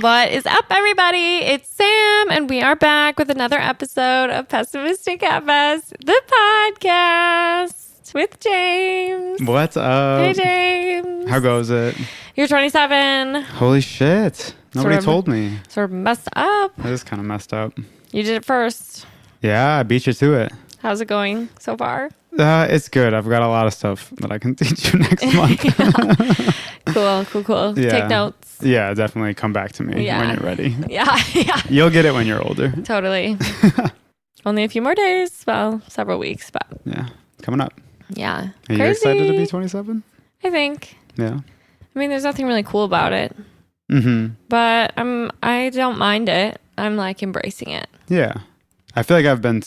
What is up, everybody? It's Sam, and we are back with another episode of Pessimistic at Best, the podcast with James. What's up? Hey, James. How goes it? You're 27. Holy shit. Nobody told me. Sort of messed up. That is kind of messed up. You did it first. Yeah, I beat you to it. How's it going so far? It's good. I've got a lot of stuff that I can teach you next month. Cool. Yeah. Take notes. Yeah, definitely come back to me when you're ready. Yeah. You'll get it when you're older. Totally. Only a few more days. Well, several weeks, but. Yeah, coming up. Yeah. Are you excited to be 27? I think. Yeah. I mean, there's nothing really cool about it. Mm-hmm. But I don't mind it. I'm like embracing it. Yeah. I feel like I've been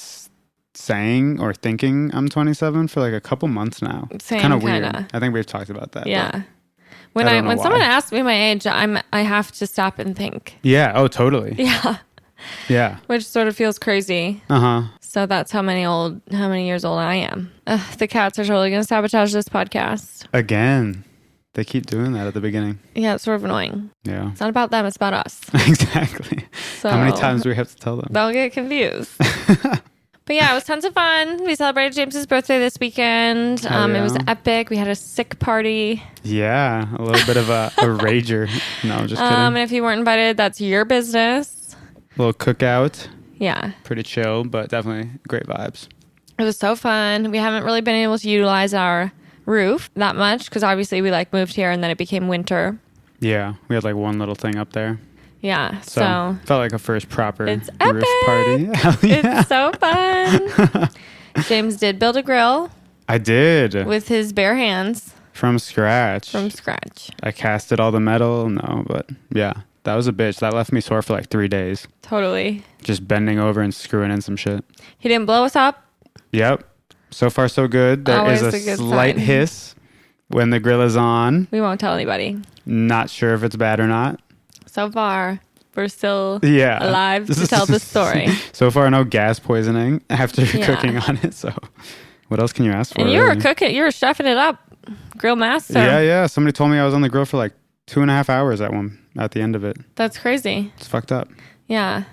saying or thinking I'm 27 for like a couple months now. Kind of weird. I think we've talked about that. Yeah. When someone asks me my age, I have to stop and think. Yeah. Oh, totally. Yeah. Yeah. Which sort of feels crazy. Uh-huh. So that's how many years old I am. The cats are totally going to sabotage this podcast. Again. They keep doing that at the beginning. Yeah, it's sort of annoying. Yeah. It's not about them, it's about us. Exactly. So how many times do we have to tell them? They'll get confused. But yeah, it was tons of fun. We celebrated James's birthday this weekend. Yeah. It was epic. We had a sick party. Yeah, a little bit of a rager. No, just kidding. And if you weren't invited, that's your business. A little cookout. Yeah. Pretty chill, but definitely great vibes. It was so fun. We haven't really been able to utilize our roof that much because obviously we moved here and then it became winter. Yeah, we had one little thing up there. Yeah, so felt like a first proper it's roof party. Hell yeah. It's so fun. James did build a grill. I did. With his bare hands. From scratch. I casted all the metal. No, but yeah, that was a bitch. That left me sore for 3 days. Totally. Just bending over and screwing in some shit. He didn't blow us up. Yep. So far, so good. There Always is a slight hiss when the grill is on. We won't tell anybody. Not sure if it's bad or not. So far, we're still alive to tell the story. So far, no gas poisoning after cooking on it. So what else can you ask for? And you were cooking. You were chefing it up. Grill master. Yeah. Somebody told me I was on the grill for 2.5 hours at the end of it. That's crazy. It's fucked up. Yeah.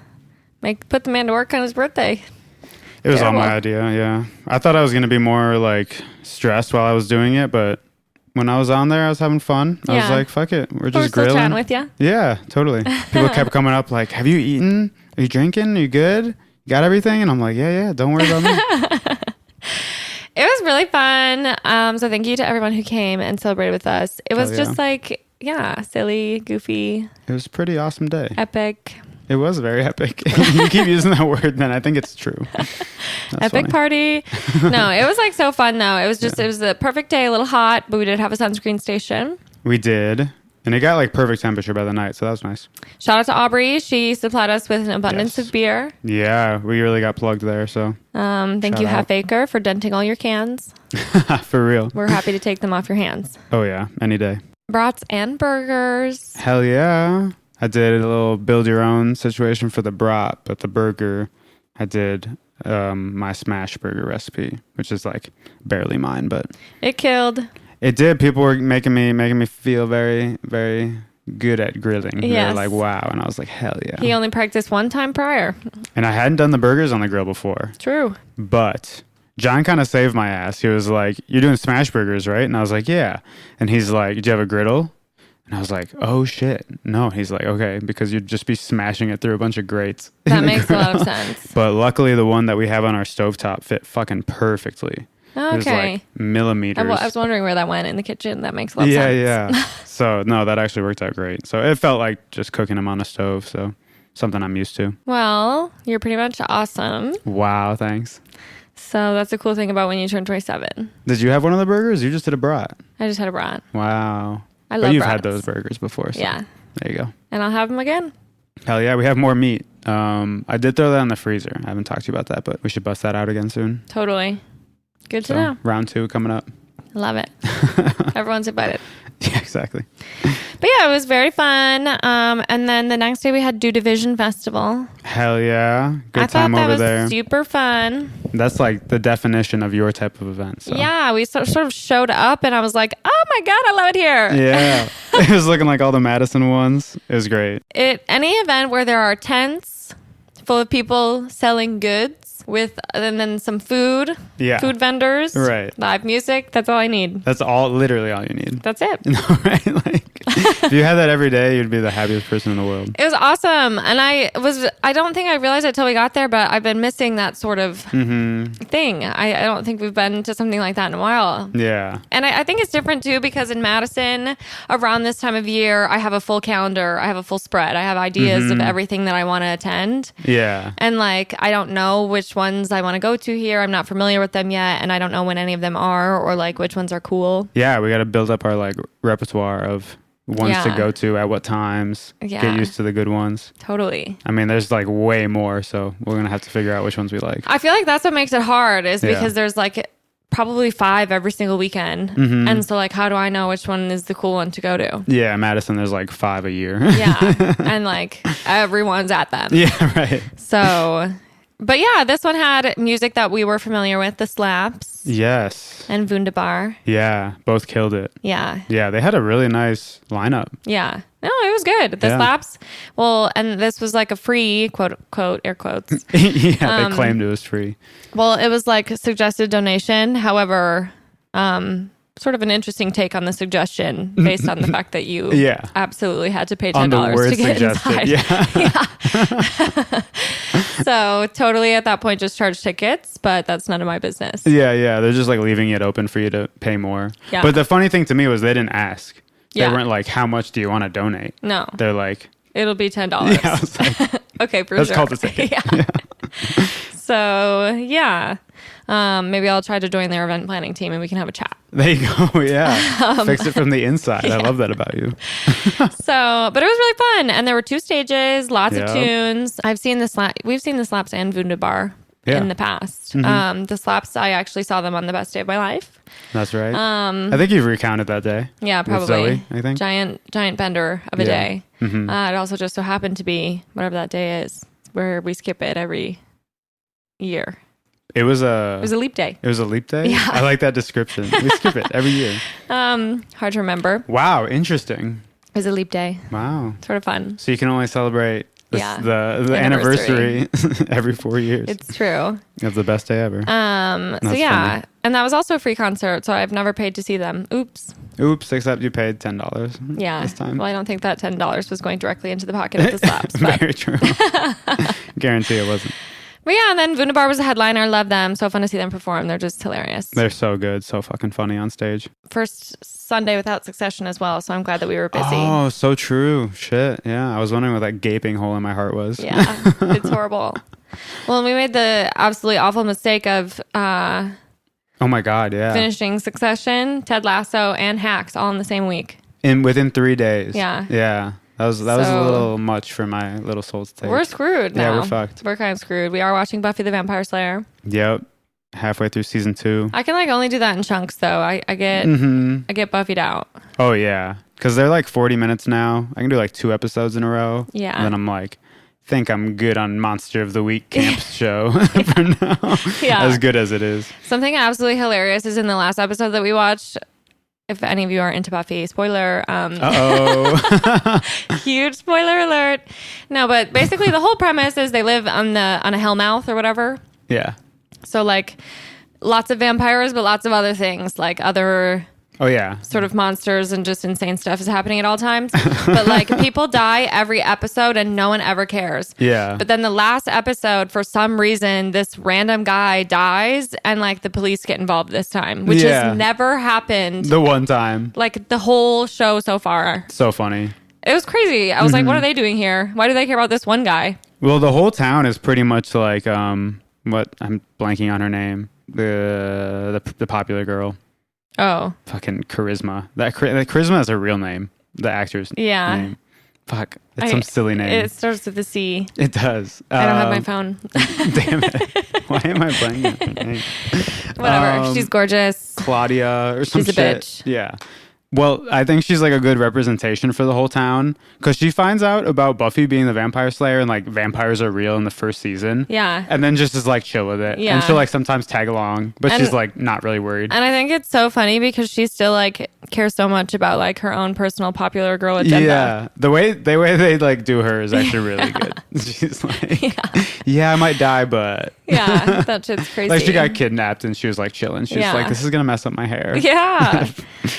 Put the man to work on his birthday. It was all my idea, yeah. I thought I was going to be more stressed while I was doing it, but when I was on there, I was having fun. I was like, fuck it. We're just grilling. Still chatting with you. Yeah, totally. People kept coming up have you eaten? Are you drinking? Are you good? You got everything? And I'm like, yeah, don't worry about me. It was really fun. So thank you to everyone who came and celebrated with us. It was just silly, goofy. It was a pretty awesome day. Epic. It was very epic. You keep using that word, then I think it's true. Epic funny. Party. No, it was so fun though. It was just, It was the perfect day, a little hot, but we did have a sunscreen station. We did. And it got perfect temperature by the night, so that was nice. Shout out to Aubrey. She supplied us with an abundance of beer. Yeah, we really got plugged there, so. Thank you, Half Acre, for denting all your cans. For real. We're happy to take them off your hands. Oh yeah, any day. Brats and burgers. Hell yeah. I did a little build your own situation for the brat, but the burger, I did my smash burger recipe, which is barely mine, but it killed. It did. People were making me feel very, very good at grilling. Yes. They were like, wow. And I was like, hell yeah. He only practiced one time prior. And I hadn't done the burgers on the grill before. True. But John kind of saved my ass. He was like, you're doing smash burgers, right? And I was like, yeah. And he's like, do you have a griddle? And I was like, oh shit. No. He's like, okay, because you'd just be smashing it through a bunch of grates. That makes a lot of sense. But luckily the one that we have on our stovetop fit fucking perfectly. Okay. It was millimeters. I was wondering where that went in the kitchen. That makes a lot of sense. Yeah. So no, that actually worked out great. So it felt like just cooking them on a stove. So something I'm used to. Well, you're pretty much awesome. Wow. Thanks. So that's a cool thing about when you turn 27. Did you have one of the burgers? You just did a brat. I just had a brat. Wow. I love But you've brats. had those burgers before. So yeah. There you go. And I'll have them again. Hell yeah. We have more meat. I did throw that in the freezer. I haven't talked to you about that, but we should bust that out again soon. Totally. Good to know. Round 2 coming up. Love it. Everyone's invited. Yeah, exactly. But yeah, it was very fun. And then the next day we had Do Division Festival. Hell yeah. Good time I thought that over was there. super fun. That's like the definition of your type of event. So. Yeah, we sort of showed up and I was like, oh my God, I love it here. Yeah. It was looking like all the Madison ones. It was great. Any event where there are tents full of people selling goods and then some food, food vendors, right, live music. That's all I need. That's literally all you need. That's it. Right? Like, if you had that every day, you'd be the happiest person in the world. It was awesome. And I don't think I realized it till we got there, but I've been missing that sort of thing. I don't think we've been to something like that in a while. Yeah. And I think it's different too, because in Madison, around this time of year, I have a full calendar. I have a full spread. I have ideas of everything that I want to attend. Yeah. And like, I don't know which ones I want to go to here. I'm not familiar with them yet. And I don't know when any of them are, or like which ones are cool. Yeah. We got to build up our like repertoire of ones to go to at what times. Yeah. Get used to the good ones. Totally. I mean, there's like way more. So we're going to have to figure out which ones we like. I feel like that's what makes it hard, is because there's like probably 5 every single weekend. And so like, how do I know which one is the cool one to go to? Yeah. Madison, there's like 5 a year. Yeah. And like everyone's at them. Yeah. Right. So, but yeah, this one had music that we were familiar with, the Slaps. Yes. And Wunderbar. Yeah. Both killed it. Yeah. Yeah. They had a really nice lineup. Yeah. No, it was good. The Slaps. Well, and this was like a free, quote, air quotes. Yeah. They claimed it was free. Well, it was like a suggested donation. However, sort of an interesting take on the suggestion based on the fact that you absolutely had to pay $10 to get inside. Yeah. So totally at that point just charge tickets, but that's none of my business. Yeah. They're just like leaving it open for you to pay more. Yeah. But the funny thing to me was they didn't ask. They Yeah. weren't like, how much do you want to donate? No. They're like, It'll be $10. yeah, I was like, okay, for that's sure. called a ticket. Yeah. So yeah. Maybe I'll try to join their event planning team and we can have a chat. There you go. Yeah. Fix it from the inside. I love that about you. So, but it was really fun. And there were 2 stages, lots of tunes. We've seen the Slaps and Wunderbar in the past. The Slaps, I actually saw them on the best day of my life. That's right. I think you've recounted that day. Yeah, probably. With Zoe, I think. Giant bender of a day. It also just so happened to be whatever that day is, where we skip it every year. It was a leap day. It was a leap day? Yeah. I like that description. We skip it every year. Hard to remember. Wow, interesting. It was a leap day. Wow. Sort of fun. So you can only celebrate the anniversary every 4 years. It's true. Of the best day ever. So yeah. Funny. And that was also a free concert, so I've never paid to see them. Oops, except you paid $10 this time. Well, I don't think that $10 was going directly into the pocket of the Slaps. Very true. Guarantee it wasn't. But yeah, and then Wunderbar was a headliner. Love them. So fun to see them perform. They're just hilarious. They're so good. So fucking funny on stage. First Sunday without Succession as well. So I'm glad that we were busy. Oh, so true. Shit. Yeah. I was wondering what that gaping hole in my heart was. Yeah. It's horrible. Well, and we made the absolutely awful mistake of oh my God. Yeah. finishing Succession, Ted Lasso, and Hacks all in the same week. Within 3 days. Yeah. Yeah. That was a little much for my little soul to take. We're screwed now. Yeah, we're fucked. We're kind of screwed. We are watching Buffy the Vampire Slayer. Yep. Halfway through season 2. I can like only do that in chunks though. I get Buffy'd out. Oh yeah. Because they're like 40 minutes now. I can do like 2 episodes in a row. Yeah. And then I'm like, think I'm good on Monster of the Week Camp's show for now. Yeah. As good as it is. Something absolutely hilarious is in the last episode that we watched. If any of you are into Buffy, spoiler. Huge spoiler alert. No, but basically the whole premise is they live on a hellmouth or whatever. Yeah. So like lots of vampires, but lots of other things, like other sort of monsters and just insane stuff is happening at all times. But like people die every episode and no one ever cares. Yeah. But then the last episode, for some reason, this random guy dies and like the police get involved this time, which has never happened. The one time. Like the whole show so far. So funny. It was crazy. I was like, what are they doing here? Why do they care about this one guy? Well, the whole town is pretty much like, what? I'm blanking on her name. The popular girl. Oh. Fucking Charisma. That Charisma is her real name. The actor's name. Fuck. It's some silly name. It starts with a C. It does. I don't have my phone. Damn it. Why am I blanking on her name? Whatever. She's gorgeous. Claudia or some She's a shit. bitch. Yeah. Well, I think she's like a good representation for the whole town because she finds out about Buffy being the vampire slayer and like vampires are real in the first season. Yeah. And then just is like chill with it. Yeah. And she'll like sometimes tag along, but she's like not really worried. And I think it's so funny because she still like cares so much about like her own personal popular girl agenda. Yeah. The way they like do her is actually really good. She's like, yeah, I might die, but. Yeah, that shit's crazy. Like she got kidnapped and she was like chilling. She was like, this is going to mess up my hair. Yeah.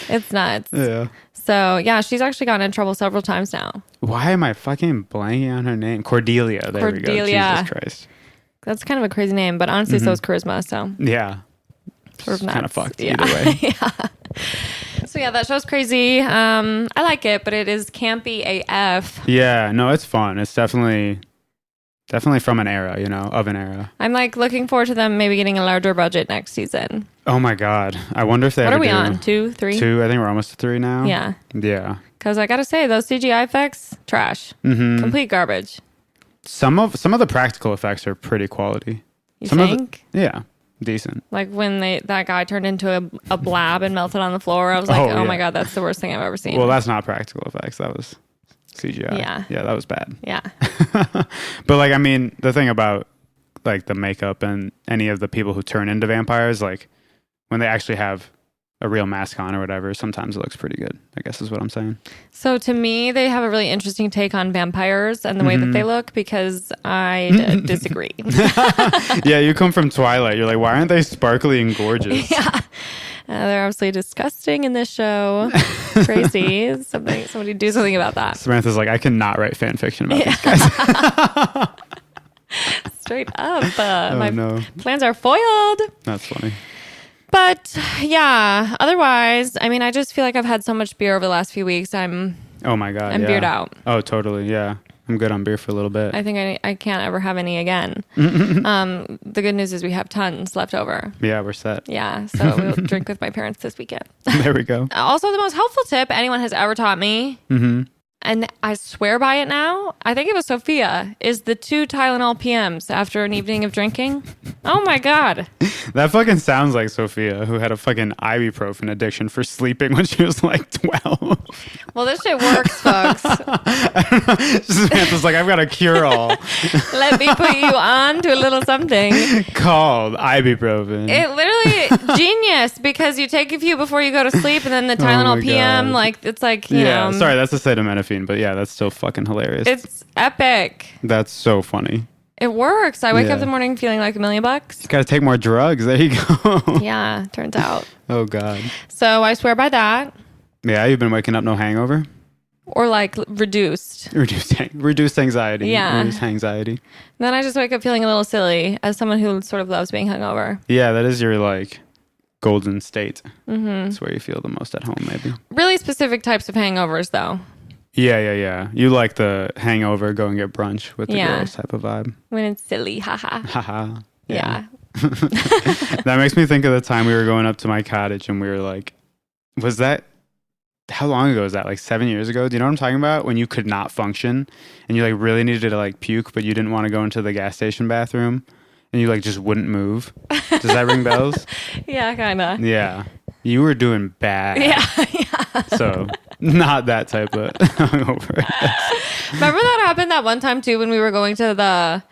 It's nuts. Yeah. So, yeah, she's actually gotten in trouble several times now. Why am I fucking blanking on her name? Cordelia. There we go. Jesus Christ. That's kind of a crazy name, but honestly, so is Charisma. So, yeah. Sort of nuts. Kind of fucked either way. Yeah. So, yeah, that show's crazy. I like it, but it is campy AF. Yeah. No, it's fun. It's definitely from an era, of an era. I'm like looking forward to them maybe getting a larger budget next season. Oh my God. I wonder if they What are we on? 2, 3? 2. I think we're almost to 3 now. Yeah. Yeah. Because I got to say, those CGI effects, trash. Complete garbage. Some of the practical effects are pretty quality. You think? Yeah. Decent. Like when that guy turned into a blab and melted on the floor, I was like, oh my God, that's the worst thing I've ever seen. Well, that's not practical effects. That was CGI. Yeah. Yeah, that was bad. Yeah. But like, I mean, the thing about like the makeup and any of the people who turn into vampires, like when they actually have a real mask on or whatever, sometimes it looks pretty good, I guess is what I'm saying. So to me, they have a really interesting take on vampires and the way that they look because I disagree. Yeah, you come from Twilight. You're like, why aren't they sparkly and gorgeous? Yeah. They're absolutely disgusting in this show. Crazy. Somebody do something about that. Samantha's like, I cannot write fan fiction about these guys. Straight up. My plans are foiled. That's funny. But yeah, otherwise, I mean, I just feel like I've had so much beer over the last few weeks. Oh my God. I'm beered out. Oh, totally. Yeah. I'm good on beer for a little bit. I think I can't ever have any again. The good news is we have tons left over. Yeah, we're set. Yeah, so we'll drink with my parents this weekend. There we go. Also, the most helpful tip anyone has ever taught me, and I swear by it now, I think it was Sophia, is the 2 Tylenol PMs after an evening of drinking. Oh my God. That fucking sounds like Sophia, who had a fucking ibuprofen addiction for sleeping when she was like 12. Well, this shit works, folks. I don't know. Samantha's like, I've got a cure-all. Let me put you on to a little something. Called ibuprofen. It literally, genius, because you take a few before you go to sleep, and then the Tylenol PM, God. like, it's like, you know. Sorry, that's acetaminophen, but yeah, that's still fucking hilarious. It's epic. That's so funny. It works. I wake up in the morning feeling like $1 million. You gotta take more drugs. There you go. Yeah, turns out. Oh God. So I swear by that. Yeah, you've been waking up no hangover? Or like reduced anxiety. Yeah. Reduced anxiety. Then I just wake up feeling a little silly as someone who sort of loves being hungover. Yeah, that is your like golden state. That's where you feel the most at home, maybe. Really specific types of hangovers though. Yeah. You like the hangover, go and get brunch with the girls type of vibe. When it's silly, haha. Haha. Yeah. That makes me think of the time we were going up to my cottage and we were like, how long ago was that? Like 7 years ago? Do you know what I'm talking about? When you could not function and you like really needed to like puke, but you didn't want to go into the gas station bathroom and you like just wouldn't move. Does that ring bells? Yeah, kind of. Yeah. You were doing bad. Yeah. So not that type of hungover. Remember that happened that one time too when we were going to the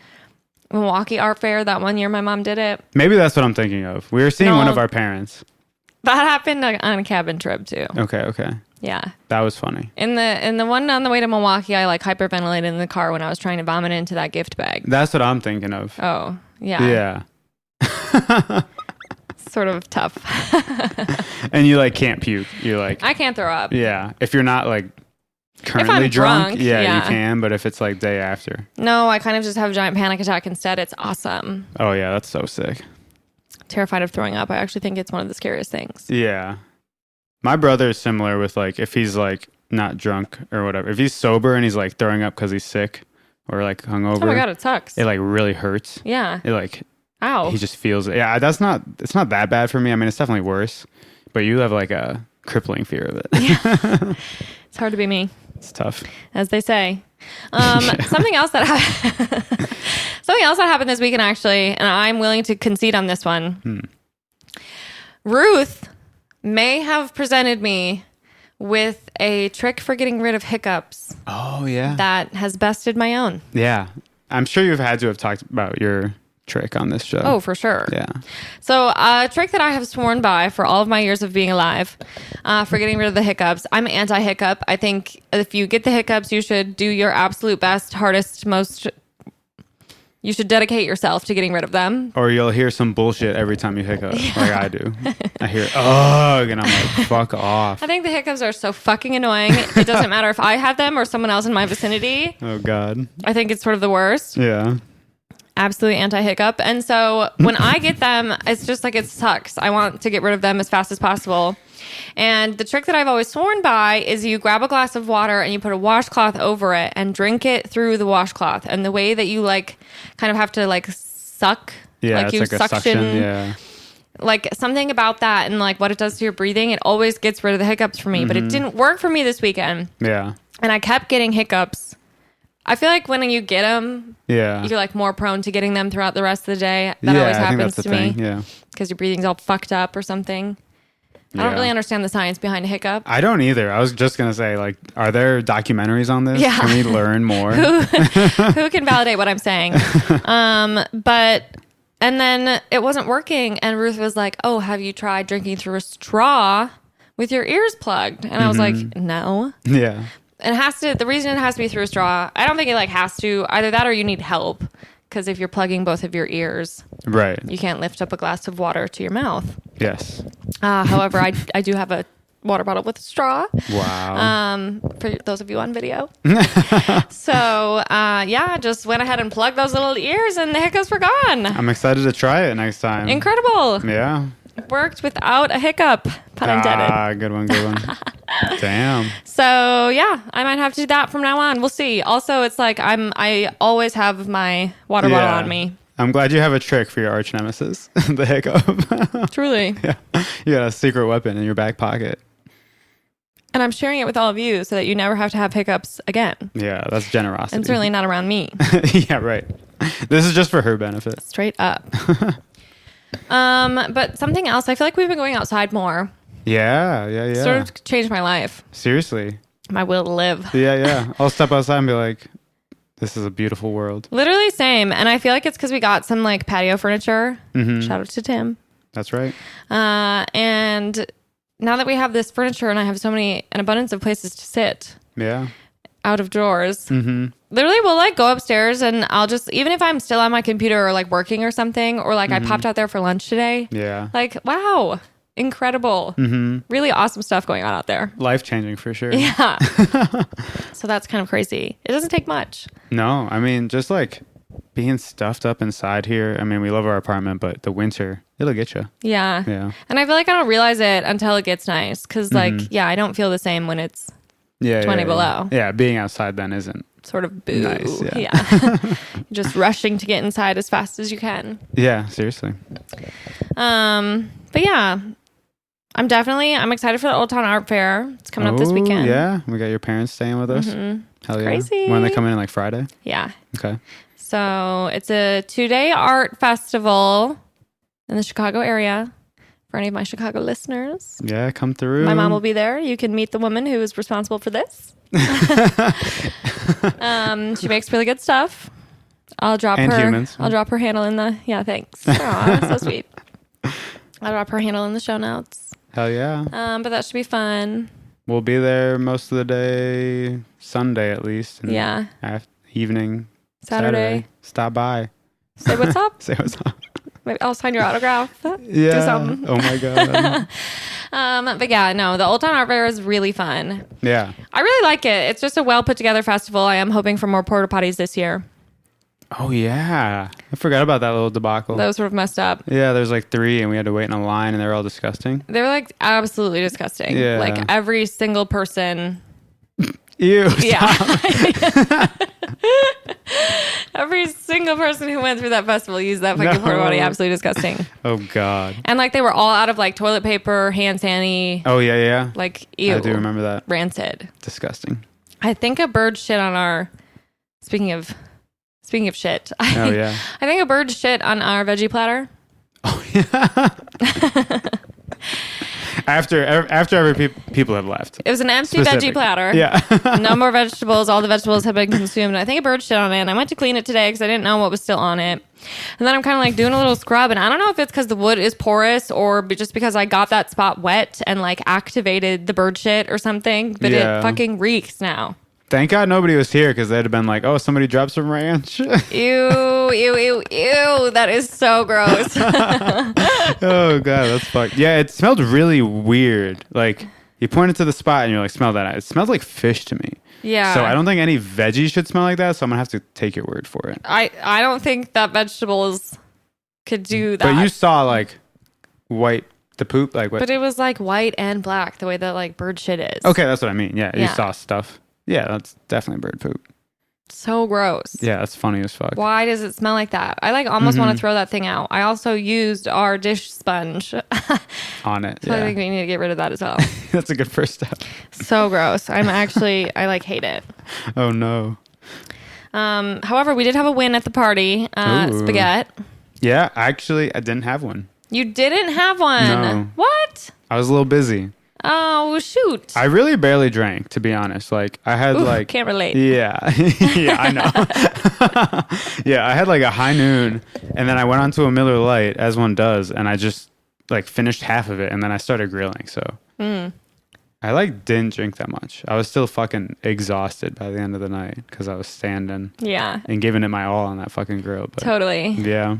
Milwaukee Art Fair that one year my mom did it? Maybe that's what I'm thinking of. We were seeing one of our parents. That happened on a cabin trip too. Okay. Yeah. That was funny. In the one on the way to Milwaukee, I like hyperventilated in the car when I was trying to vomit into that gift bag. That's what I'm thinking of. Oh, yeah. Yeah. Sort of tough. And you like can't puke. You're like I can't throw up. Yeah. If you're not like currently drunk, yeah, you can, but if it's like day after. No, I kind of just have a giant panic attack instead. It's awesome. Oh yeah, that's so sick. Terrified of throwing up. I actually think it's one of the scariest things. Yeah. My brother is similar with like if he's like not drunk or whatever. If he's sober and he's like throwing up because he's sick or like hungover. Oh my God, it sucks. It like really hurts. Yeah. It like ow. He just feels it. Yeah, it's not that bad for me. I mean, it's definitely worse. But you have like a crippling fear of it. Yeah. It's hard to be me. It's tough. As they say. Something else that happened this weekend actually, and I'm willing to concede on this one. Ruth may have presented me with a trick for getting rid of hiccups. Oh, yeah. That has bested my own. Yeah. I'm sure you've had to have talked about your trick on this show. Oh, for sure. Yeah. So a trick that I have sworn by for all of my years of being alive, for getting rid of the hiccups. I'm anti-hiccup. I think if you get the hiccups, you should do your absolute best, hardest, most... You should dedicate yourself to getting rid of them. Or you'll hear some bullshit every time you hiccup, like I do. I hear, ugh, and I'm like, fuck off. I think the hiccups are so fucking annoying. It doesn't matter if I have them or someone else in my vicinity. Oh, God. I think it's sort of the worst. Yeah. Absolutely anti-hiccup. And so when I get them, it's just like it sucks. I want to get rid of them as fast as possible. And the trick that I've always sworn by is you grab a glass of water and you put a washcloth over it and drink it through the washcloth. And the way that you like kind of have to like suck, like you like suction, yeah. Like something about that and like what it does to your breathing, it always gets rid of the hiccups for me. But it didn't work for me this weekend. Yeah. And I kept getting hiccups. I feel like when you get them, you're like more prone to getting them throughout the rest of the day. That always happens to me. Yeah. Because your breathing's all fucked up or something. I don't really understand the science behind a hiccup. I don't either. I was just going to say, like, are there documentaries on this? Yeah. Can we learn more? Who can validate what I'm saying? And then it wasn't working. And Ruth was like, oh, have you tried drinking through a straw with your ears plugged? And I was like, no. Yeah. And the reason it has to be through a straw, I don't think it like has to, either that or you need help. Because if you're plugging both of your ears, right, you can't lift up a glass of water to your mouth. Yes. However, I do have a water bottle with a straw. Wow. For those of you on video. So, just went ahead and plugged those little ears and the hiccups were gone. I'm excited to try it next time. Incredible. Yeah. It worked without a hiccup. Pun intended. Good one. Damn. So yeah, I might have to do that from now on. We'll see. Also, it's like I always have my water bottle on me. I'm glad you have a trick for your arch nemesis, the hiccup. Truly. Yeah. You got a secret weapon in your back pocket. And I'm sharing it with all of you so that you never have to have hiccups again. Yeah, that's generosity. And certainly not around me. Yeah, right. This is just for her benefit. Straight up. But something else, I feel like we've been going outside more. Yeah. Sort of changed my life. Seriously. My will to live. Yeah. I'll step outside and be like, this is a beautiful world. Literally same. And I feel like it's because we got some like patio furniture. Shout out to Tim. That's right. And now that we have this furniture and I have an abundance of places to sit. Yeah. Out of drawers. Literally we'll like go upstairs and I'll just, even if I'm still on my computer or like working or something, or like I popped out there for lunch today. Yeah. Like, wow. Incredible. Really awesome stuff going on out there. Life-changing for sure. Yeah. So that's kind of crazy. It doesn't take much. No, I mean, just like being stuffed up inside here. I mean, we love our apartment, but the winter, it'll get you. Yeah. And I feel like I don't realize it until it gets nice. Because I don't feel the same when it's 20 below. Yeah, being outside then isn't sort of boo. Nice, yeah. Just rushing to get inside as fast as you can. Yeah, seriously. But yeah, I'm excited for the Old Town Art Fair. It's coming up this weekend. Yeah, we got your parents staying with us. Hell yeah. Crazy. When are they coming in, like Friday? Yeah. Okay. So it's a 2-day art festival in the Chicago area. For any of my Chicago listeners. Yeah, come through. My mom will be there. You can meet the woman who is responsible for this. She makes really good stuff. I'll drop her handle in the... Yeah, thanks. Aw, so sweet. I'll drop her handle in the show notes. Hell yeah. But that should be fun. We'll be there most of the day, Sunday at least. And evening. Saturday. Stop by. Say what's up. Say what's up. Maybe I'll sign your autograph. Yeah. Do something. Oh my God. But yeah, no, the Old Town Art Fair is really fun. Yeah. I really like it. It's just a well put together festival. I am hoping for more porta potties this year. Oh yeah. I forgot about that little debacle. That was sort of messed up. Yeah, there's like 3 and we had to wait in a line and they were all disgusting. They were like absolutely disgusting. Yeah. Like every single person. Ew. Yeah. Every single person who went through that festival used that fucking porta potty. Absolutely disgusting. Oh God. And like they were all out of like toilet paper, hand sanitizer. Oh yeah. Like ew. I do remember that. Rancid. Disgusting. I think a bird shit on our. Speaking of shit. Oh yeah. I think a bird shit on our veggie platter. Oh yeah. after every people have left. It was an empty veggie platter. Yeah. No more vegetables. All the vegetables have been consumed. I think a bird shit on it. And I went to clean it today because I didn't know what was still on it. And then I'm kind of like doing a little scrub. And I don't know if it's because the wood is porous or just because I got that spot wet and like activated the bird shit or something. But it fucking reeks now. Thank God nobody was here because they'd have been like, oh, somebody dropped some ranch. Ew. That is so gross. Oh, God, that's fucked. Yeah, it smelled really weird. Like, you pointed to the spot and you're like, smell that. It smelled like fish to me. Yeah. So I don't think any veggies should smell like that, so I'm going to have to take your word for it. I don't think that vegetables could do that. But you saw, like, the poop? Like what? But it was, like, white and black, the way that, like, bird shit is. Okay, that's what I mean. Yeah, you saw stuff. Yeah, that's definitely bird poop. So gross. Yeah, that's funny as fuck. Why does it smell like that? I like almost want to throw that thing out. I also used our dish sponge on it. So I think we need to get rid of that as well. That's a good first step. So gross. I like hate it. Oh no. However, we did have a win at the party. Spaghetti. Yeah, actually, I didn't have one. You didn't have one? No. What? I was a little busy. Oh, shoot. I really barely drank, to be honest. Like, I had can't relate. Yeah. Yeah, I know. Yeah, I had like a high noon, and then I went on to a Miller Lite, as one does, and I just like finished half of it, and then I started grilling, so. I like didn't drink that much. I was still fucking exhausted by the end of the night, because I was standing. Yeah. And giving it my all on that fucking grill. But, totally. Yeah.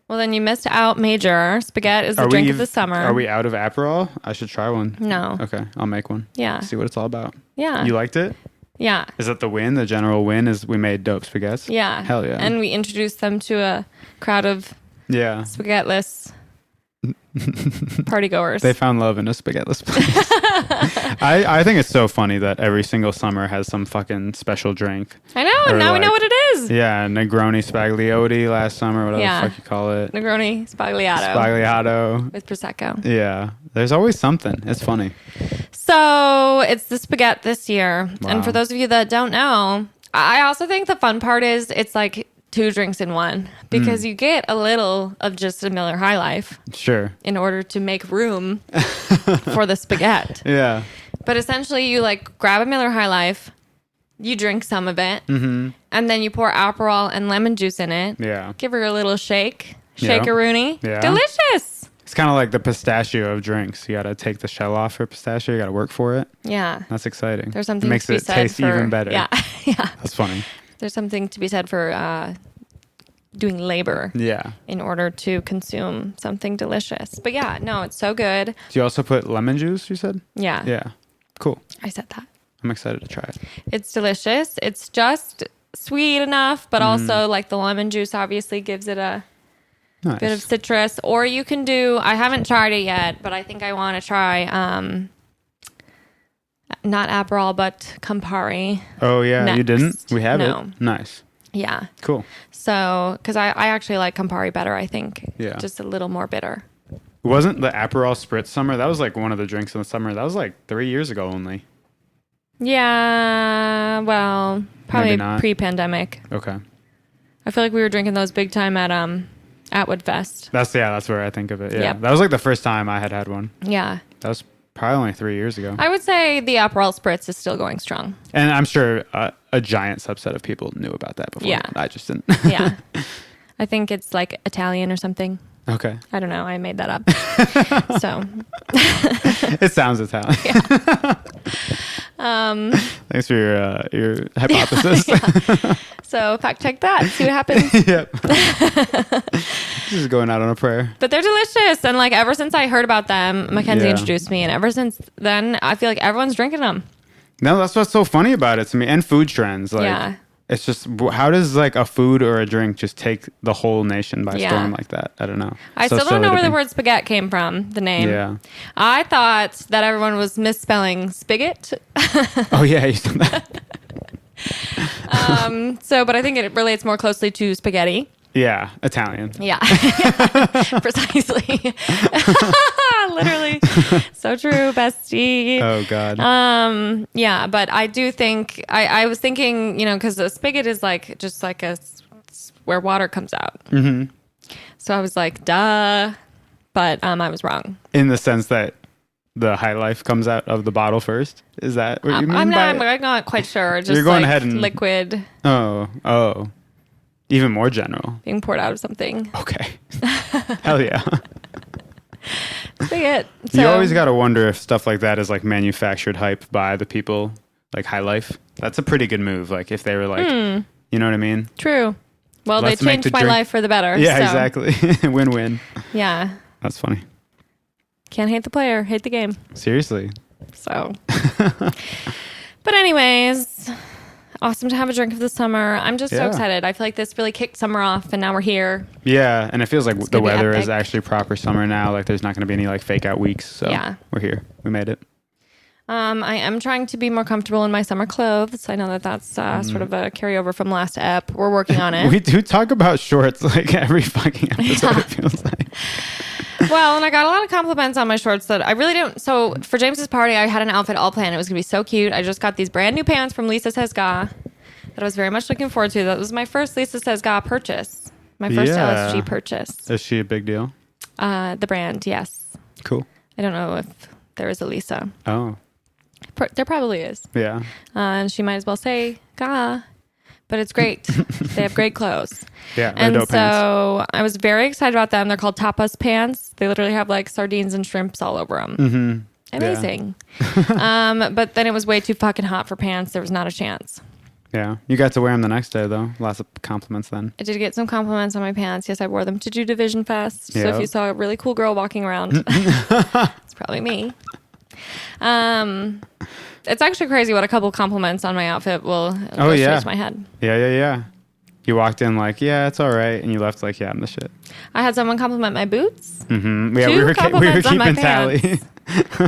Well, then you missed out major. Spaghetti is the drink of the summer. Are we out of Aperol? I should try one. No. Okay, I'll make one. Yeah. See what it's all about. Yeah. You liked it? Yeah. Is that the win? The general win is we made dope spaghetti? Yeah. Hell yeah. And we introduced them to a crowd of spaghetti-less partygoers. They found love in a spaghetti-less place. I think it's so funny that every single summer has some fucking special drink. I know, and now we know what it is. Yeah, Negroni Spagliotti last summer, whatever the fuck you call it. Negroni Spagliato. Spagliato. With Prosecco. Yeah, there's always something. It's funny. So, it's the spaghetti this year. Wow. And for those of you that don't know, I also think the fun part is it's like 2 drinks in one because you get a little of just a Miller High Life. Sure. In order to make room for the spaghetti. Yeah. But essentially you like grab a Miller High Life, you drink some of it, and then you pour Aperol and lemon juice in it. Yeah. Give her a little shake-a-rooney. Yeah. Delicious. It's kind of like the pistachio of drinks. You got to take the shell off for pistachio. You got to work for it. Yeah. That's exciting. There's something makes to be it said taste for, even better. Yeah. Yeah. That's funny. There's something to be said for doing labor in order to consume something delicious. But yeah, no, it's so good. Do you also put lemon juice, you said? Yeah. Yeah. Cool. I said that. I'm excited to try it. It's delicious. It's just sweet enough, but also like the lemon juice obviously gives it a bit of citrus. Or you can do, I haven't tried it yet, but I think I want to try not Aperol, but Campari. Oh, yeah. Next. You didn't? We have No. it. Nice. Yeah. Cool. So, because I actually like Campari better, I think. Yeah. Just a little more bitter. Wasn't the Aperol Spritz summer? That was like one of the drinks in the summer. That was like 3 years ago only. Yeah. Well, probably pre-pandemic. Okay. I feel like we were drinking those big time at Atwood Fest. That's where I think of it. Yeah. Yep. That was like the first time I had one. Yeah. That was probably only 3 years ago. I would say the Aperol Spritz is still going strong. And I'm sure a giant subset of people knew about that before. Yeah. I just didn't. Yeah. I think it's like Italian or something. Okay. I don't know. I made that up. So. It sounds Italian. Yeah. Thanks for your hypothesis. Yeah. So fact check that. See what happens. Yep. Just going out on a prayer. But they're delicious. And like ever since I heard about them, Mackenzie introduced me. And ever since then, I feel like everyone's drinking them. No, that's what's so funny about it to me. And food trends. Like, it's just, how does like a food or a drink just take the whole nation by storm like that? I don't know. I still don't know where the word spaghetti came from, the name. Yeah. I thought that everyone was misspelling spigot. Oh, yeah. You said that. But I think it relates more closely to spaghetti. Yeah. Italian. Yeah. Precisely. Literally. So true, bestie. Oh, God. Yeah, but I do think, I was thinking, because a spigot is like, just like where water comes out. So I was like, duh. But I was wrong. In the sense that the high life comes out of the bottle first? Is that what you mean? I'm not quite sure. Just you're going like ahead and liquid. Oh. Even more general. Being poured out of something. Okay. Hell yeah. That's it. So, you always got to wonder if stuff like that is like manufactured hype by the people, like High Life. That's a pretty good move. Like if they were like, you know what I mean? True. Well, they changed my life for the better. Yeah, so. Exactly. Win-win. Yeah. That's funny. Can't hate the player, hate the game. Seriously. So. But anyways, awesome to have a drink of the summer. I'm just so excited. I feel like this really kicked summer off and now we're here. Yeah, and it feels like the weather is actually proper summer now. Like there's not going to be any like fake out weeks. So we're here. We made it. I am trying to be more comfortable in my summer clothes. I know that that's sort of a carryover from last ep. We're working on it. We do talk about shorts like every fucking episode, it feels like. Well, and I got a lot of compliments on my shorts that I really don't. So for James's party, I had an outfit all planned. It was going to be so cute. I just got these brand new pants from Lisa Says Ga that I was very much looking forward to. That was my first Lisa Says Ga purchase. My first LSG purchase. Is she a big deal? The brand, yes. Cool. I don't know if there is a Lisa. Oh. There probably is. Yeah. And she might as well say Ga. But it's great. They have great clothes. Yeah, and dope so pants. I was very excited about them. They're called tapas pants. They literally have like sardines and shrimps all over them. Mm-hmm. Amazing. But then it was way too fucking hot for pants. There was not a chance. Yeah. You got to wear them the next day, though. Lots of compliments then. I did get some compliments on my pants. Yes, I wore them to do Division Fest. Yep. So if you saw a really cool girl walking around, it's probably me. It's actually crazy what a couple compliments on my outfit will go straight to my head. Yeah. You walked in like, yeah, it's all right. And you left like, yeah, I'm the shit. I had someone compliment my boots. Mm-hmm. Yeah, we were keeping tally.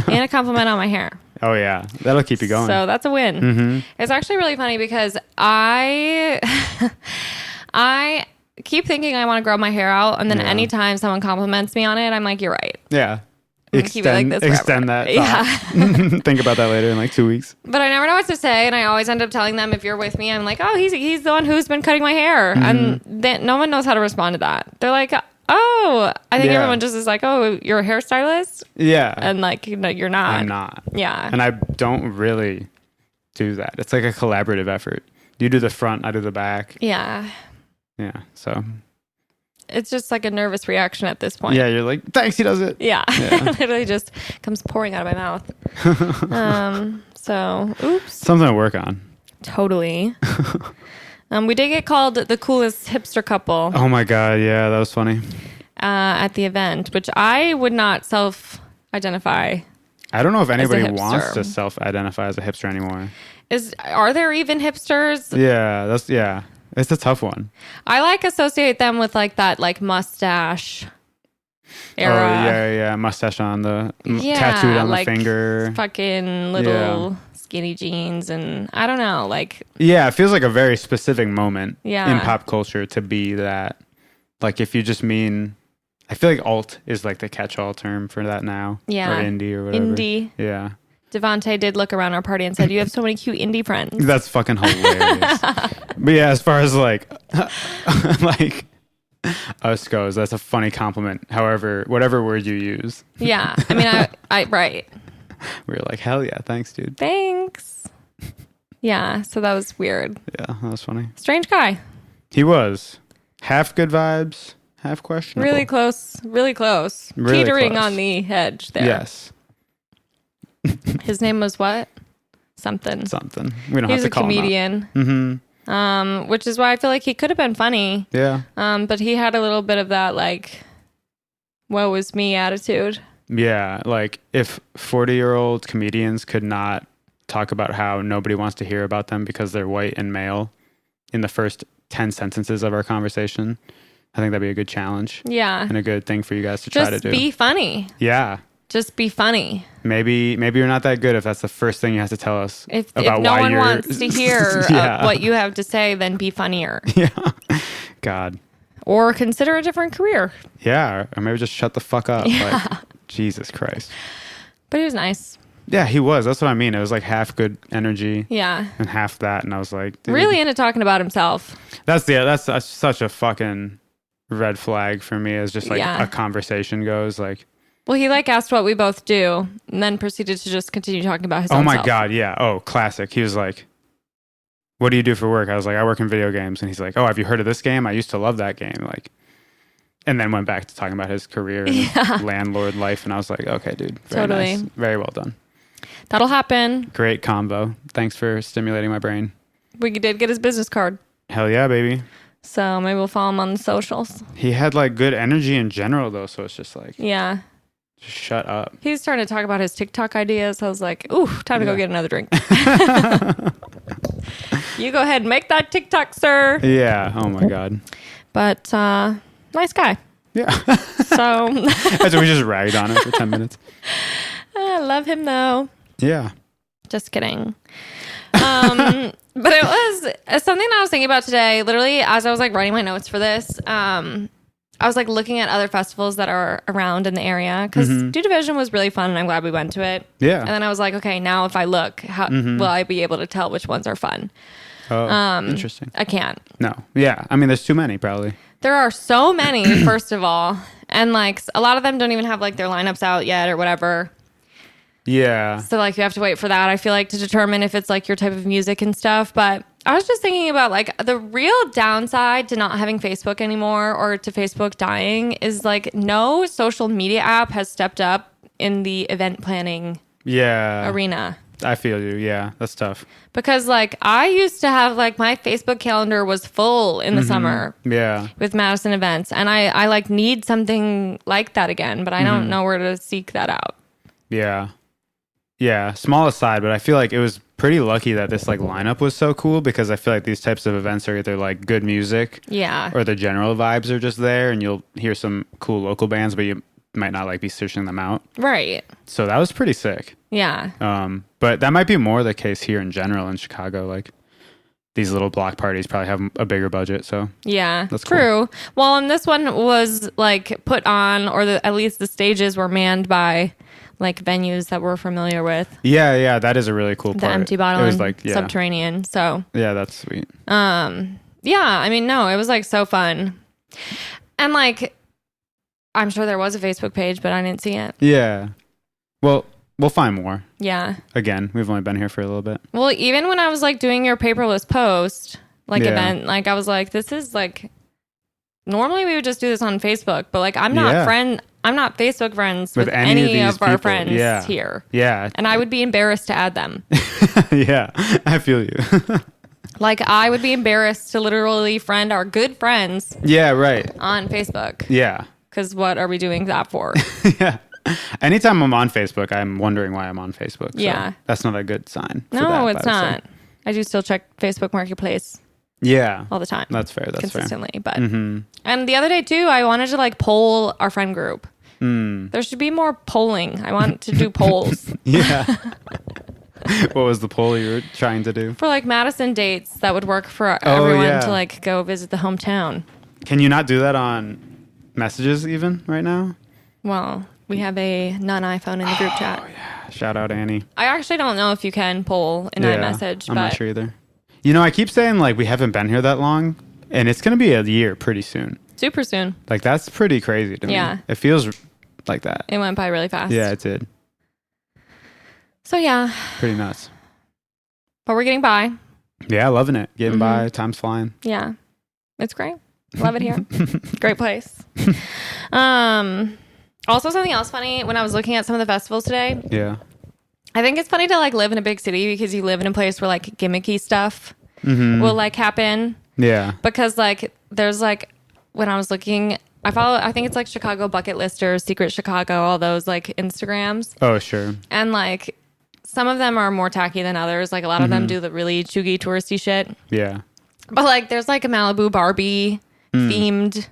And a compliment on my hair. Oh, yeah. That'll keep you going. So that's a win. Mm-hmm. It's actually really funny because I keep thinking I want to grow my hair out. And then anytime someone compliments me on it, I'm like, you're right. Yeah. Keep it like this forever. Extend that. Yeah. Think about that later in like 2 weeks. But I never know what to say, and I always end up telling them, if you're with me, I'm like, oh, he's the one who's been cutting my hair, and then no one knows how to respond to that. They're like, oh, I think everyone just is like, oh, you're a hairstylist. Yeah. And like, no, you're not. I'm not. Yeah. And I don't really do that. It's like a collaborative effort. You do the front, I do the back. Yeah. Yeah. So. It's just like a nervous reaction at this point. Yeah, you're like, thanks, he does it. Yeah. It literally just comes pouring out of my mouth. So, oops. Something to work on. Totally. We did get called the coolest hipster couple. Oh my God, yeah, that was funny. At the event, which I would not self-identify. I don't know if anybody wants to self-identify as a hipster anymore. Are there even hipsters? Yeah, it's a tough one. I associate them with like that like mustache era. Oh yeah, mustache on the tattooed on the finger. Fucking little skinny jeans, and I don't know, like. Yeah, it feels like a very specific moment in pop culture to be that. Like if you just mean, I feel like alt is like the catch-all term for that now. Yeah. Or indie or whatever. Indie. Yeah. Devontae did look around our party and said, you have so many cute indie friends. That's fucking hilarious. But yeah, as far as like us goes, that's a funny compliment. However, whatever word you use. Yeah. I mean, I right. We were like, hell yeah, thanks, dude. Thanks. Yeah, so that was weird. Yeah, that was funny. Strange guy. He was. Half good vibes, half questionable. Really close. Teetering close. On the edge there. Yes. His name was what? Something. We don't have to call him. He's a comedian. Mm-hmm. Which is why I feel like he could have been funny. Yeah. But he had a little bit of that like, woe is me attitude. Yeah. Like if 40-year-old comedians could not talk about how nobody wants to hear about them because they're white and male in the first 10 sentences of our conversation, I think that'd be a good challenge. Yeah. And a good thing for you guys to try to do. Just be funny. Yeah. Just be funny. Maybe you're not that good if that's the first thing you have to tell us. If no one wants to hear what you have to say, then be funnier. Yeah. God. Or consider a different career. Yeah. Or maybe just shut the fuck up. Yeah. Like, Jesus Christ. But he was nice. Yeah, he was. That's what I mean. It was like half good energy. Yeah. And half that. And I was like, dude. Really into talking about himself. That's such a fucking red flag for me as just like a conversation goes. Like, Well, he like asked what we both do and then proceeded to just continue talking about his own self. God, yeah. Oh, classic. He was like, what do you do for work? I was like, I work in video games. And he's like, oh, have you heard of this game? I used to love that game. Like, and then went back to talking about his career and his landlord life. And I was like, okay, dude. Very nice. Very well done. That'll happen. Great combo. Thanks for stimulating my brain. We did get his business card. Hell yeah, baby. So maybe we'll follow him on the socials. He had like good energy in general though. So it's just like, yeah. Just shut up. He was starting to talk about his TikTok ideas. I was like, ooh, time to go get another drink. You go ahead and make that TikTok, sir. Yeah. Oh my God. But nice guy. Yeah. So we just ragged on him for 10 minutes. I love him though. Yeah. Just kidding. But it was something that I was thinking about today. Literally, as I was like writing my notes for this, I was like looking at other festivals that are around in the area because Do Division was really fun and I'm glad we went to it. Yeah. And then I was like, okay, now if I look, how will I be able to tell which ones are fun? Oh, interesting. I can't. No. Yeah. I mean, there's too many probably. There are so many, first of all. And like a lot of them don't even have like their lineups out yet or whatever. Yeah. So like you have to wait for that, I feel like, to determine if it's like your type of music and stuff. But I was just thinking about like the real downside to not having Facebook anymore or to Facebook dying is like no social media app has stepped up in the event planning arena. I feel you. Yeah, that's tough. Because like I used to have like my Facebook calendar was full in the summer. Yeah. With Madison events. And I like need something like that again, but I don't know where to seek that out. Yeah. Yeah, small aside, but I feel like it was pretty lucky that this like lineup was so cool because I feel like these types of events are either like good music, or the general vibes are just there, and you'll hear some cool local bands, but you might not like be searching them out. Right. So that was pretty sick. Yeah. But that might be more the case here in general in Chicago. Like these little block parties probably have a bigger budget. So yeah, that's true. Cool. Well, and this one was like put on, or at least the stages were manned by like venues that we're familiar with. Yeah, that is a really cool part. The Empty Bottle, it was like Subterranean. So yeah, that's sweet. Yeah, I mean, no, it was like so fun, and like I'm sure there was a Facebook page, but I didn't see it. Yeah, well, we'll find more. Yeah. Again, we've only been here for a little bit. Well, even when I was like doing your paperless post event, like I was like, this is like normally we would just do this on Facebook, but like I'm not Facebook friends with any of our friends here. Yeah. And I would be embarrassed to add them. Yeah, I feel you. Like I would be embarrassed to literally friend our good friends. Yeah, right. On Facebook. Yeah. Because what are we doing that for? Yeah. Anytime I'm on Facebook, I'm wondering why I'm on Facebook. So yeah. That's not a good sign. No, it's not. I do still check Facebook Marketplace. Yeah. All the time. That's fair. Consistently. But and the other day too, I wanted to like poll our friend group. There should be more polling. I want to do polls. Yeah. What was the poll you were trying to do? For like Madison dates that would work for everyone to like go visit the hometown. Can you not do that on messages even right now? Well, we have a non-iPhone in the group chat. Oh yeah. Shout out Annie. I actually don't know if you can poll in iMessage. I'm not sure either. You know, I keep saying like we haven't been here that long, and it's going to be a year pretty soon. Super soon. Like that's pretty crazy to me. Yeah. It feels like that. It went by really fast. Yeah, it did. So yeah. Pretty nuts. But we're getting by. Yeah, loving it. Getting by. Time's flying. Yeah. It's great. Love it here. Great place. Also something else funny when I was looking at some of the festivals today. Yeah. I think it's funny to like live in a big city because you live in a place where like gimmicky stuff will like happen. Yeah. Because like there's like when I was looking, I think it's like Chicago Bucket Listers, Secret Chicago, all those like Instagrams. Oh, sure. And like some of them are more tacky than others. Like a lot of them do the really chuggy touristy shit. Yeah. But like there's like a Malibu Barbie themed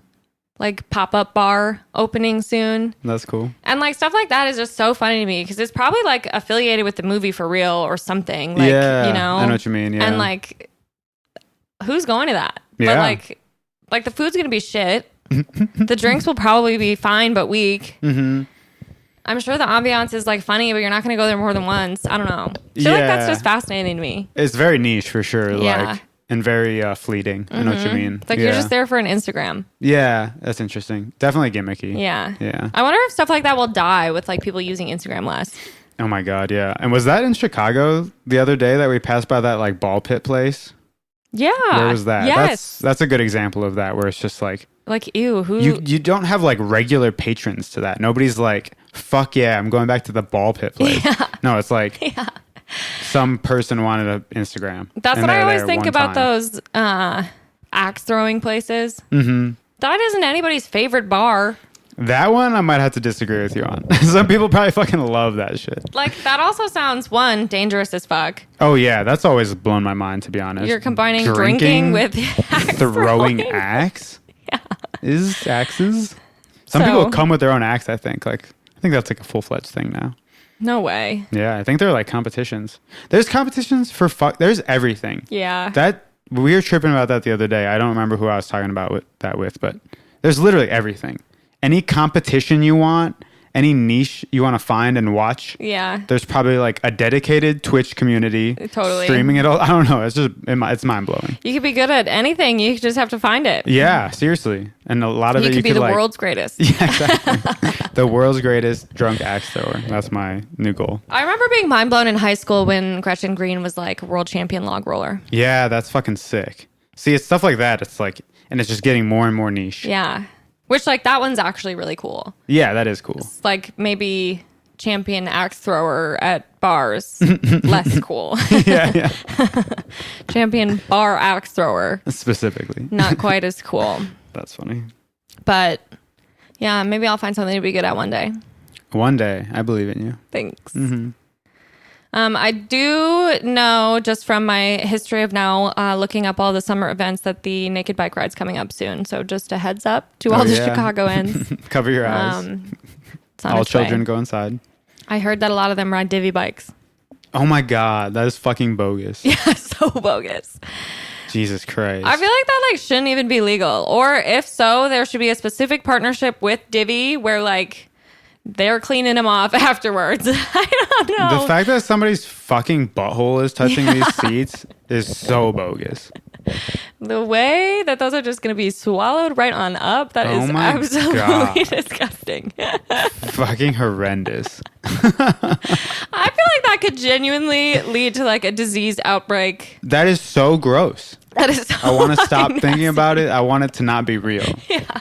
like pop-up bar opening soon. That's cool. And like stuff like that is just so funny to me because it's probably like affiliated with the movie for real or something. Like, you know? I know what you mean. Yeah. And like, who's going to that? Yeah. But like the food's going to be shit. The drinks will probably be fine but weak. I'm sure the ambiance is like funny, but you're not going to go there more than once. I don't know. I feel like that's just fascinating to me. It's very niche for sure. Yeah. Like and very fleeting. I know what you mean. It's like you're just there for an Instagram. Yeah, that's interesting. Definitely gimmicky. Yeah. Yeah. I wonder if stuff like that will die with like people using Instagram less. Oh my God, yeah. And was that in Chicago the other day that we passed by that like ball pit place? Yeah. Where was that? Yes. That's a good example of that, where it's just like ew, who you don't have like regular patrons to that. Nobody's like, fuck yeah, I'm going back to the ball pit place. Yeah. No, it's like some person wanted an Instagram. That's what I always think about those axe throwing places. Mm-hmm. That isn't anybody's favorite bar. That one I might have to disagree with you on. Some people probably fucking love that shit. Like, that also sounds, one, dangerous as fuck. Oh, yeah. That's always blown my mind, to be honest. You're combining drinking with axe throwing axe? Yeah. Is axes? Some people come with their own axe, I think. Like, I think that's like a full-fledged thing now. No way. Yeah, I think they're like competitions. There's competitions for there's everything. Yeah. We were tripping about that the other day. I don't remember who I was talking about that with, but there's literally everything. Any competition you want, any niche you want to find and watch. Yeah. There's probably like a dedicated Twitch community. Totally. Streaming it all. I don't know. It's mind blowing. You could be good at anything. You just have to find it. Yeah, seriously. And a lot of you could be the world's greatest. Yeah, exactly. The world's greatest drunk axe thrower. That's my new goal. I remember being mind blown in high school when Gretchen Green was like world champion log roller. Yeah, that's fucking sick. See, it's stuff like that. It's like, and it's just getting more and more niche. Yeah. Which, like, that one's actually really cool. Yeah, that is cool. It's like maybe champion axe thrower at bars. Less cool. Yeah. Champion bar axe thrower. Specifically. Not quite as cool. That's funny. But, yeah, maybe I'll find something to be good at one day. One day. I believe in you. Thanks. Mm-hmm. I do know just from my history of now looking up all the summer events that the Naked Bike Ride's coming up soon. So just a heads up to all the Chicagoans. Cover your eyes. All children go inside. I heard that a lot of them ride divvy bikes. Oh my God, that is fucking bogus. Yeah, so bogus. Jesus Christ. I feel like that like shouldn't even be legal. Or if so, there should be a specific partnership with Divvy where like they're cleaning them off afterwards. I don't know. The fact that somebody's fucking butthole is touching these seats is so bogus. The way that those are just going to be swallowed right on up, that is absolutely disgusting. Fucking horrendous. I feel like that could genuinely lead to like a disease outbreak. That is so gross. That is so I want to stop thinking about it. I want it to not be real. Yeah.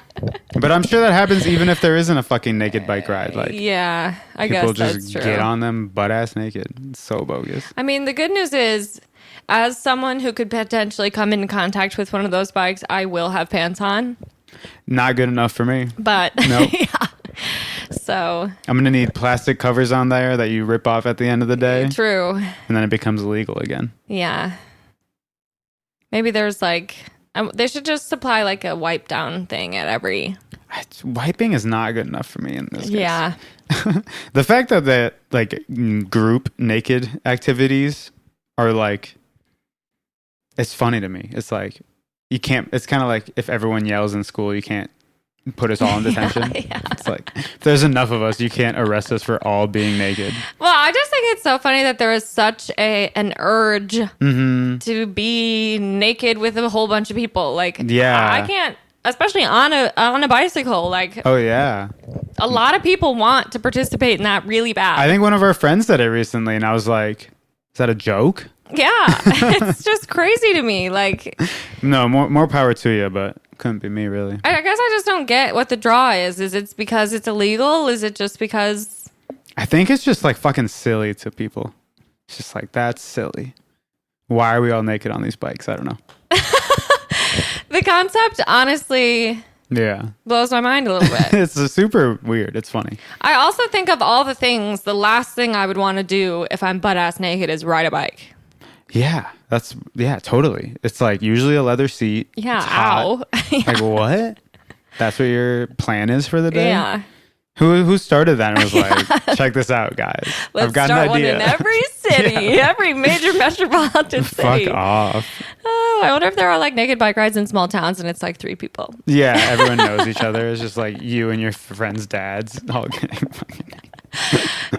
But I'm sure that happens even if there isn't a fucking naked bike ride. Like, yeah, I guess people that's just true. get on them butt ass naked. It's so bogus. I mean, the good news is, as someone who could potentially come in contact with one of those bikes, I will have pants on. Not good enough for me. But nope. Yeah. So I'm gonna need plastic covers on there that you rip off at the end of the day. True. And then it becomes illegal again. Yeah. Maybe there's like they should just supply like a wipe down thing at every. Wiping is not good enough for me in this case. Yeah. The fact that the like group naked activities are like, it's funny to me. It's like you can't. It's kind of like if everyone yells in school, you can't put us all in detention. Yeah. It's like if there's enough of us, you can't arrest us for all being naked. Well, I just think it's so funny that there is such an urge to be naked with a whole bunch of people. Like, yeah, I can't, especially on a bicycle. Like, oh yeah, a lot of people want to participate in that really bad. I think one of our friends did it recently, and I was like, "Is that a joke?" Yeah, it's just crazy to me. Like, no, more power to you, but couldn't be me, really. I guess I just don't get what the draw is. Is it because it's illegal? Is it just because? I think it's just like fucking silly to people. It's just like, that's silly. Why are we all naked on these bikes? I don't know. The concept, honestly, blows my mind a little bit. It's super weird. It's funny. I also think of all the things, the last thing I would want to do if I'm butt ass naked is ride a bike. Yeah, totally. It's like usually a leather seat. Yeah, ow. Yeah. Like what? That's what your plan is for the day? Yeah. Who started that and was like, check this out, guys. I've got an idea. One in every city, every major metropolitan city. Fuck off. Oh, I wonder if there are like naked bike rides in small towns and it's like 3 people. Yeah, everyone knows each other. It's just like you and your friends' dads all getting fucking naked.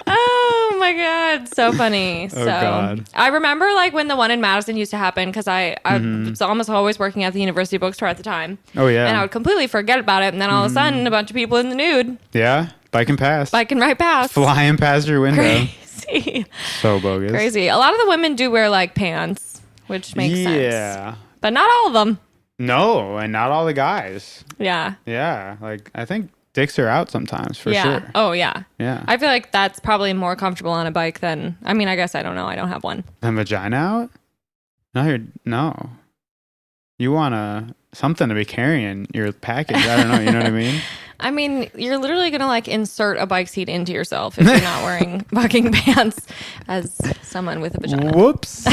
Oh my God. So funny. Oh God. I remember like when the one in Madison used to happen because I was almost always working at the university bookstore at the time. Oh yeah. And I would completely forget about it. And then all of a sudden a bunch of people in the nude. Yeah. Biking past. Biking right past. Flying past your window. Crazy. So bogus. Crazy. A lot of the women do wear like pants, which makes sense. Yeah. But not all of them. No, and not all the guys. Yeah. Yeah. Like I think dicks are out sometimes for sure. Oh yeah. Yeah. I feel like that's probably more comfortable on a bike than, I mean, I guess I don't know. I don't have one. And vagina out? No. You want something to be carrying your package. I don't know. You know what I mean? I mean, you're literally going to like insert a bike seat into yourself if you're not wearing fucking pants as someone with a vagina. Whoops.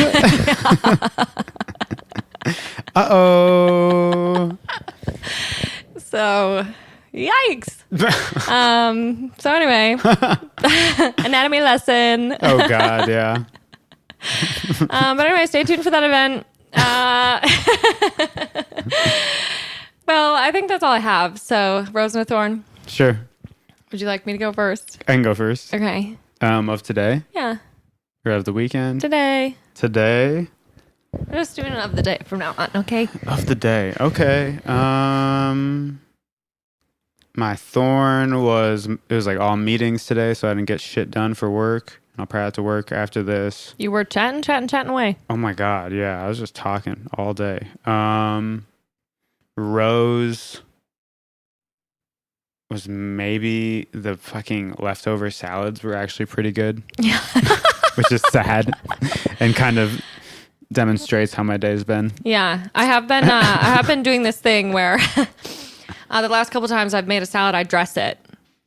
Uh-oh. So, yikes. So anyway, anatomy lesson. Oh God, yeah. But anyway, stay tuned for that event. Well, I think that's all I have. So, Rose and a Thorn. Sure. Would you like me to go first? I can go first. Okay. Of today? Yeah. Or of the weekend? Today. We're just doing it of the day from now on, okay? Of the day. Okay. My thorn was like all meetings today, so I didn't get shit done for work. I'll probably have to work after this. You were chatting away. Oh my God, yeah. I was just talking all day. Rose was maybe the fucking leftover salads were actually pretty good. Yeah. Which is sad and kind of demonstrates how my day's been. Yeah. I have been doing this thing where the last couple times I've made a salad, I dress it.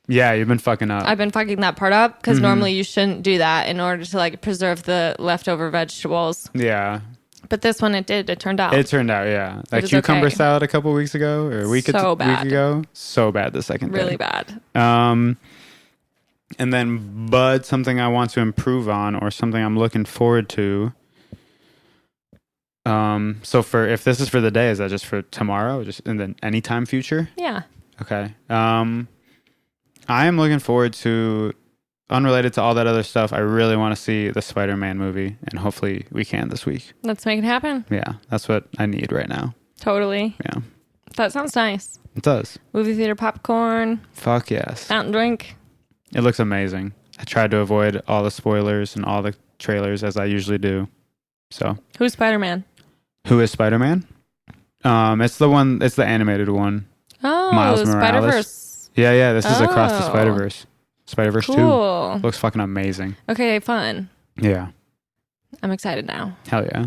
Yeah, you've been fucking up. I've been fucking that part up because normally you shouldn't do that in order to like preserve the leftover vegetables. Yeah. But this one, it turned out. It turned out, yeah. That cucumber salad a couple weeks ago or a week ago. So bad the second day. Really bad. And then something I want to improve on or something I'm looking forward to. So if this is for the day, is that just for tomorrow? Just in the anytime future? Yeah. Okay. I am looking forward to, unrelated to all that other stuff, I really want to see the Spider-Man movie, and hopefully we can this week. Let's make it happen. Yeah, that's what I need right now. Totally. Yeah. That sounds nice. It does. Movie theater popcorn. Fuck yes. Fountain drink. It looks amazing. I tried to avoid all the spoilers and all the trailers as I usually do. So. Who's Spider-Man? Who is Spider-Man? It's the animated one. Oh, Miles Morales. Spider-Verse. Yeah, this is Across the Spider-Verse. Spider-Verse cool. 2. Looks fucking amazing. Okay, fun. Yeah. I'm excited now. Hell yeah.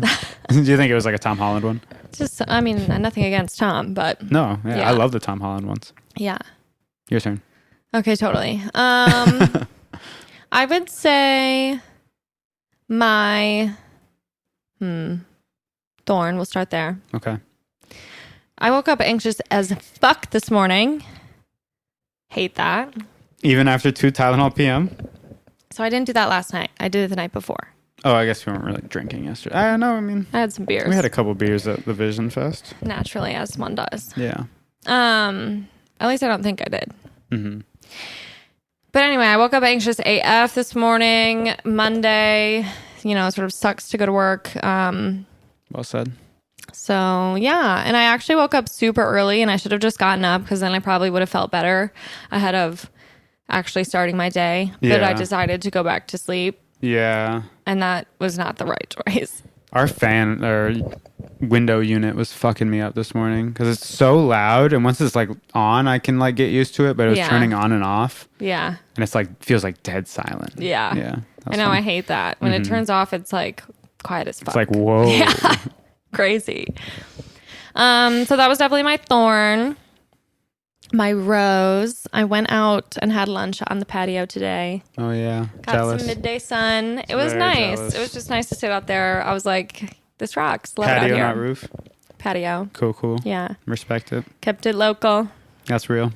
Do you think it was like a Tom Holland one? Just, I mean, nothing against Tom, but... No, yeah. I love the Tom Holland ones. Yeah. Your turn. Okay, totally. I would say my... Thorn, we'll start there. Okay. I woke up anxious as fuck this morning. Hate that. Even after 2 Tylenol PM? So I didn't do that last night. I did it the night before. Oh, I guess you weren't really drinking yesterday. I don't know. I mean, I had some beers. We had a couple beers at the Vision Fest. Naturally, as one does. Yeah. At least I don't think I did. Mm-hmm. But anyway, I woke up anxious AF this morning. Monday, sort of sucks to go to work. Well said. So, yeah. And I actually woke up super early and I should have just gotten up because then I probably would have felt better ahead of actually starting my day. Yeah. But I decided to go back to sleep. Yeah. And that was not the right choice. Our fan or window unit was fucking me up this morning because it's so loud. And once it's like on, I can like get used to it, but it was turning on and off. Yeah. And it's like, feels like dead silent. Yeah. Yeah. I know. Fun. I hate that. When it turns off, it's like quiet as fuck. It's like, whoa. Yeah. Crazy. So that was definitely my thorn. My rose. I went out and had lunch on the patio today. Oh yeah. Got jealous. some midday sun. It was nice. Jealous. It was just nice to sit out there. I was like, this rocks. Love patio, it out here. Not roof. Patio. Cool. Yeah. Respect it. Kept it local. That's real.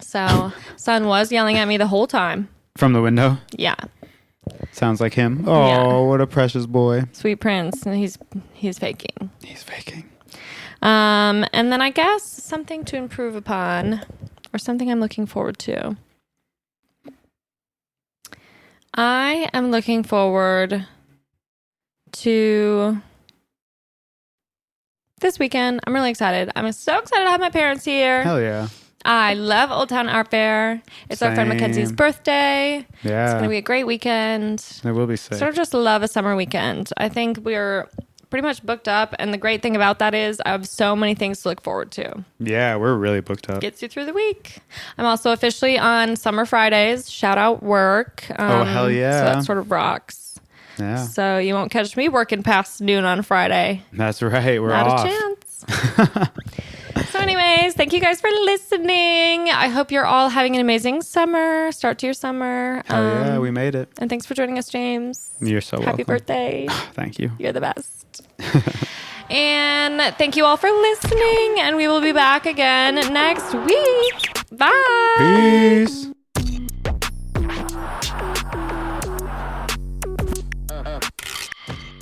So sun was yelling at me the whole time. From the window? Yeah. Sounds like him. Oh, yeah. What a precious boy. Sweet prince. And he's faking. He's faking. And then I guess something to improve upon or something I'm looking forward to. I am looking forward to this weekend. I'm really excited. I'm so excited to have my parents here. Hell yeah. I love Old Town Art Fair. It's our friend Mackenzie's birthday. Yeah. It's going to be a great weekend. It will be sick. Sort of just love a summer weekend. I think we're pretty much booked up. And the great thing about that is I have so many things to look forward to. Yeah, we're really booked up. Gets you through the week. I'm also officially on Summer Fridays. Shout out work. Oh, hell yeah. So that sort of rocks. Yeah. So you won't catch me working past noon on Friday. That's right. We're Not off. a chance. So anyways, thank you guys for listening. I hope you're all having an amazing summer. Start to your summer. Hell yeah, we made it. And thanks for joining us, James. You're so welcome. Happy birthday. Thank you. You're the best. And thank you all for listening. And we will be back again next week. Bye. Peace.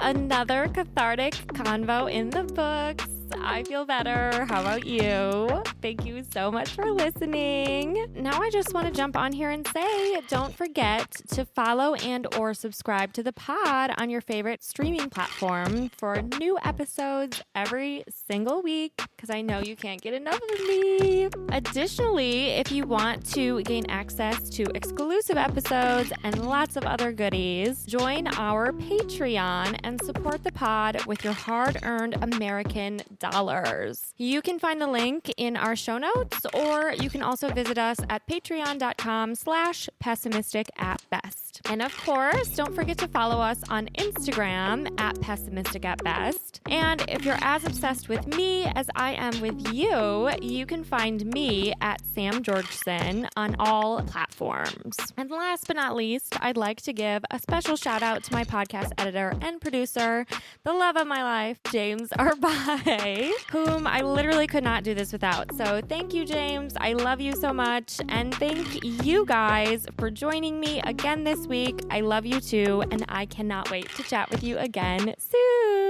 Another cathartic convo in the books. I feel better. How about you? Thank you so much for listening. Now I just want to jump on here and say, don't forget to follow and or subscribe to the pod on your favorite streaming platform for new episodes every single week, because I know you can't get enough of me. Additionally, if you want to gain access to exclusive episodes and lots of other goodies, join our Patreon and support the pod with your hard-earned American dollars. You can find the link in our show notes, or you can also visit us at patreon.com/pessimistic@best. And of course, don't forget to follow us on Instagram at pessimistic@best. And if you're as obsessed with me as I am with you, you can find me at Sam Georgeson on all platforms. And last but not least, I'd like to give a special shout out to my podcast editor and producer, the love of my life, James Arbai, whom I literally could not do this without. So thank you, James. I love you so much. And thank you guys for joining me again this week. I love you too, and I cannot wait to chat with you again soon.